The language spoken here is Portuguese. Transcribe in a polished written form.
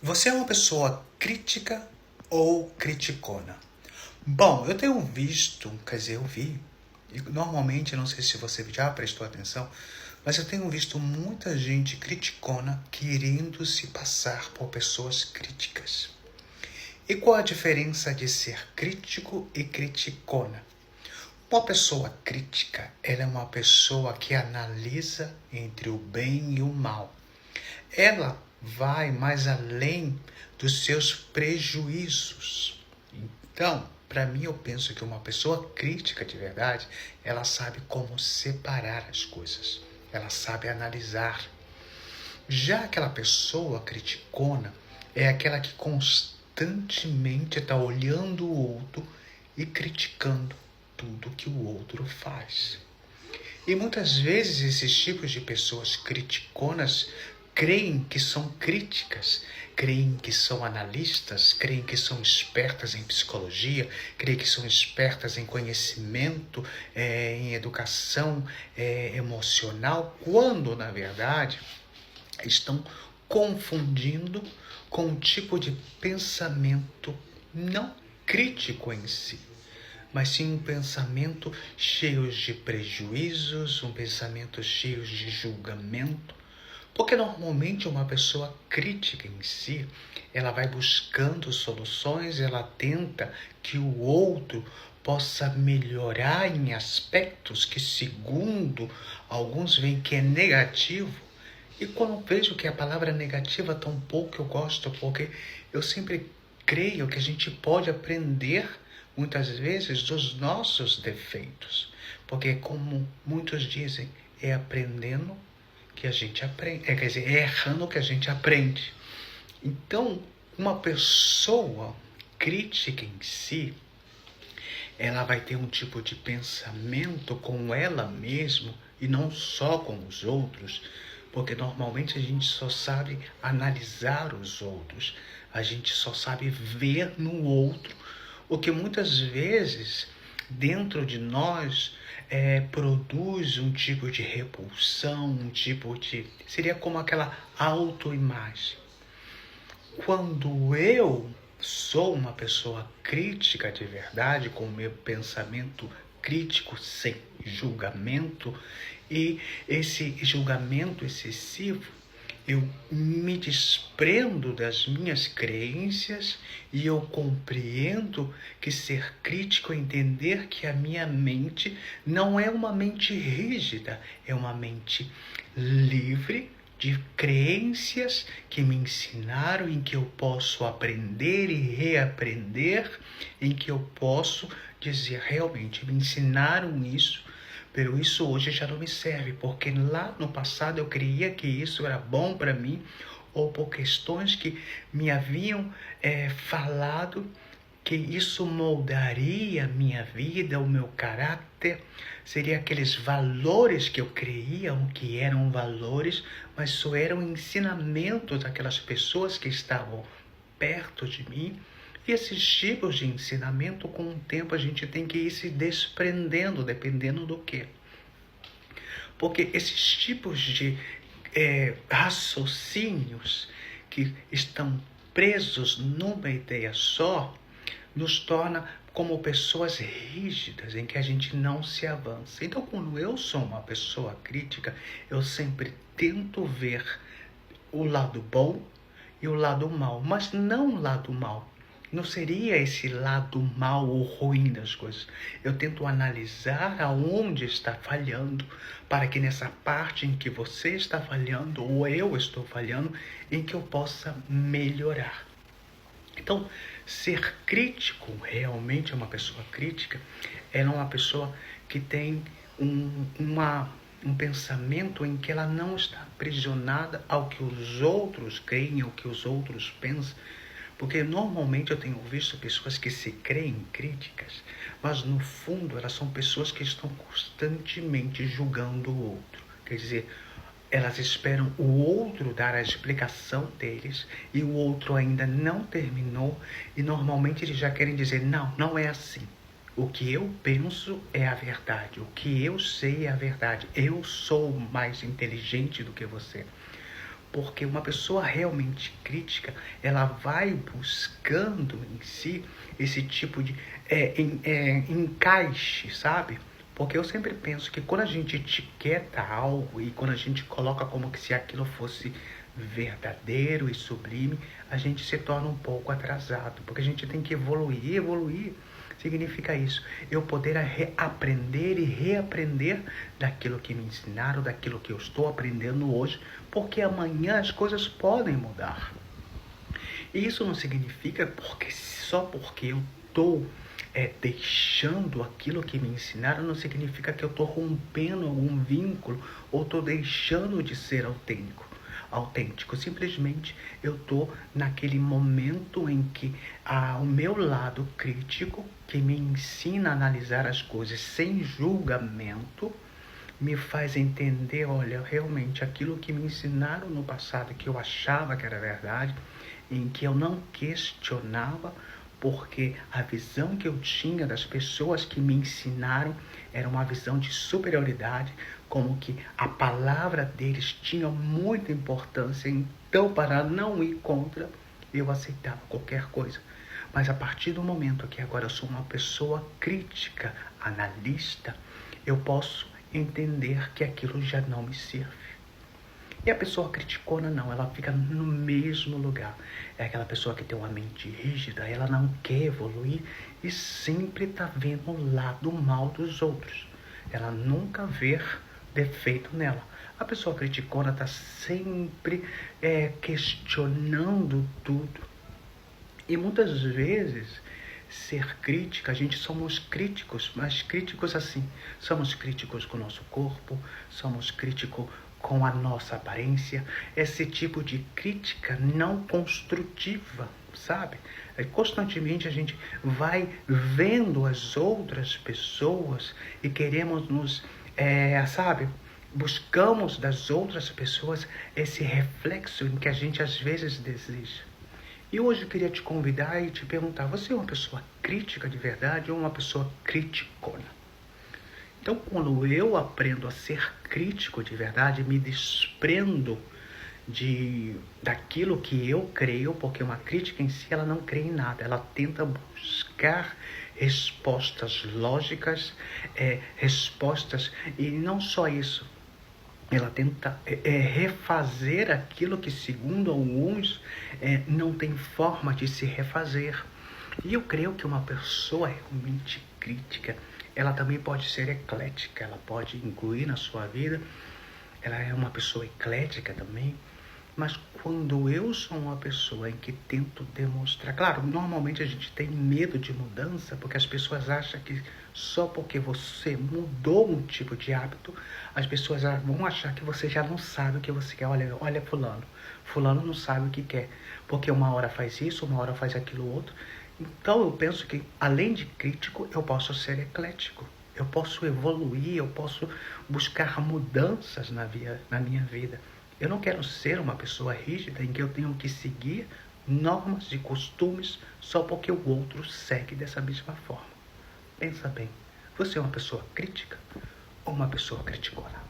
Você é uma pessoa crítica ou criticona? Bom, eu tenho visto, quer dizer, eu vi, e normalmente, não sei se você já prestou atenção, mas eu tenho visto muita gente criticona querendo se passar por pessoas críticas. E qual a diferença de ser crítico e criticona? Uma pessoa crítica, ela é uma pessoa que analisa entre o bem e o mal. Ela vai mais além dos seus prejuízos. Então, para mim, eu penso que uma pessoa crítica de verdade, ela sabe como separar as coisas. Ela sabe analisar. Já aquela pessoa criticona é aquela que constantemente está olhando o outro e criticando tudo que o outro faz. E muitas vezes esses tipos de pessoas criticonas creem que são críticas, creem que são analistas, creem que são espertas em psicologia, creem que são espertas em conhecimento, em educação emocional, quando, na verdade, estão confundindo com um tipo de pensamento não crítico em si, mas sim um pensamento cheio de prejuízos, um pensamento cheio de julgamento. Porque normalmente uma pessoa crítica em si, ela vai buscando soluções, ela tenta que o outro possa melhorar em aspectos que, segundo alguns, veem que é negativo. E quando eu vejo que a palavra negativa tão pouco eu gosto, porque eu sempre creio que a gente pode aprender muitas vezes dos nossos defeitos. Porque como muitos dizem, é aprendendo que a gente aprende, quer dizer, é errando que a gente aprende. Então, uma pessoa crítica em si, ela vai ter um tipo de pensamento com ela mesma e não só com os outros, porque normalmente a gente só sabe analisar os outros, a gente só sabe ver no outro o que muitas vezes dentro de nós produz um tipo de repulsão, um tipo de... seria como aquela autoimagem. Quando eu sou uma pessoa crítica de verdade, com o meu pensamento crítico sem julgamento, e esse julgamento excessivo, eu me desprendo das minhas crenças e eu compreendo que ser crítico é entender que a minha mente não é uma mente rígida, é uma mente livre de crenças que me ensinaram, em que eu posso aprender e reaprender, em que eu posso dizer realmente me ensinaram isso, pero isso hoje já não me serve, porque lá no passado eu creia que isso era bom para mim, ou por questões que me haviam falado que isso moldaria minha vida, o meu caráter, seria aqueles valores que eu creia que eram valores, mas só eram ensinamentos daquelas pessoas que estavam perto de mim. E esses tipos de ensinamento, com o tempo, a gente tem que ir se desprendendo, dependendo do quê? Porque esses tipos de raciocínios que estão presos numa ideia só, nos torna como pessoas rígidas, em que a gente não se avança. Então, quando eu sou uma pessoa crítica, eu sempre tento ver o lado bom e o lado mal, mas não o lado mal. Não seria esse lado mal ou ruim das coisas. Eu tento analisar aonde está falhando, para que nessa parte em que você está falhando, ou eu estou falhando, em que eu possa melhorar. Então, ser crítico, realmente uma pessoa crítica, ela é uma pessoa que tem um pensamento em que ela não está aprisionada ao que os outros creem, ao que os outros pensam. Porque normalmente eu tenho visto pessoas que se creem críticas, mas no fundo elas são pessoas que estão constantemente julgando o outro. Quer dizer, elas esperam o outro dar a explicação deles e o outro ainda não terminou e normalmente eles já querem dizer, não, não é assim. O que eu penso é a verdade, o que eu sei é a verdade, eu sou mais inteligente do que você. Porque uma pessoa realmente crítica, ela vai buscando em si esse tipo de encaixe, sabe? Porque eu sempre penso que quando a gente etiqueta algo e quando a gente coloca como que se aquilo fosse verdadeiro e sublime, a gente se torna um pouco atrasado, porque a gente tem que evoluir. Evoluir significa isso, eu poder aprender e reaprender daquilo que me ensinaram, daquilo que eu estou aprendendo hoje, porque amanhã as coisas podem mudar. E isso não significa só porque eu estou deixando aquilo que me ensinaram, não significa que eu estou rompendo algum vínculo ou estou deixando de ser autêntico. Simplesmente eu estou naquele momento em que o meu lado crítico, que me ensina a analisar as coisas sem julgamento, me faz entender, olha, realmente aquilo que me ensinaram no passado, que eu achava que era verdade, em que eu não questionava, porque a visão que eu tinha das pessoas que me ensinaram era uma visão de superioridade, como que a palavra deles tinha muita importância, então para não ir contra, eu aceitava qualquer coisa. Mas a partir do momento que agora eu sou uma pessoa crítica, analista, eu posso entender que aquilo já não me serve. E a pessoa criticona não, ela fica no mesmo lugar. É aquela pessoa que tem uma mente rígida, ela não quer evoluir e sempre está vendo o lado mal dos outros. Ela nunca vê defeito nela. A pessoa criticona está sempre questionando tudo. E muitas vezes ser crítica, a gente somos críticos, mas críticos assim, somos críticos com o nosso corpo, somos críticos com a nossa aparência, esse tipo de crítica não construtiva, sabe? Constantemente a gente vai vendo as outras pessoas e queremos buscamos das outras pessoas esse reflexo em que a gente às vezes deseja. E hoje eu queria te convidar e te perguntar, você é uma pessoa crítica de verdade ou uma pessoa criticona? Então, quando eu aprendo a ser crítico de verdade, me desprendo daquilo que eu creio, porque uma crítica em si, ela não crê em nada, ela tenta buscar respostas lógicas, respostas, e não só isso, ela tenta refazer aquilo que, segundo alguns, não tem forma de se refazer. E eu creio que uma pessoa realmente crítica, ela também pode ser eclética, ela pode incluir na sua vida, ela é uma pessoa eclética também, mas quando eu sou uma pessoa em que tento demonstrar... Claro, normalmente a gente tem medo de mudança, porque as pessoas acham que só porque você mudou um tipo de hábito, as pessoas vão achar que você já não sabe o que você quer. Olha fulano não sabe o que quer, porque uma hora faz isso, uma hora faz aquilo outro. Então eu penso que, além de crítico, eu posso ser eclético. Eu posso evoluir, eu posso buscar mudanças na minha vida. Eu não quero ser uma pessoa rígida em que eu tenho que seguir normas e costumes só porque o outro segue dessa mesma forma. Pensa bem, você é uma pessoa crítica ou uma pessoa criticona?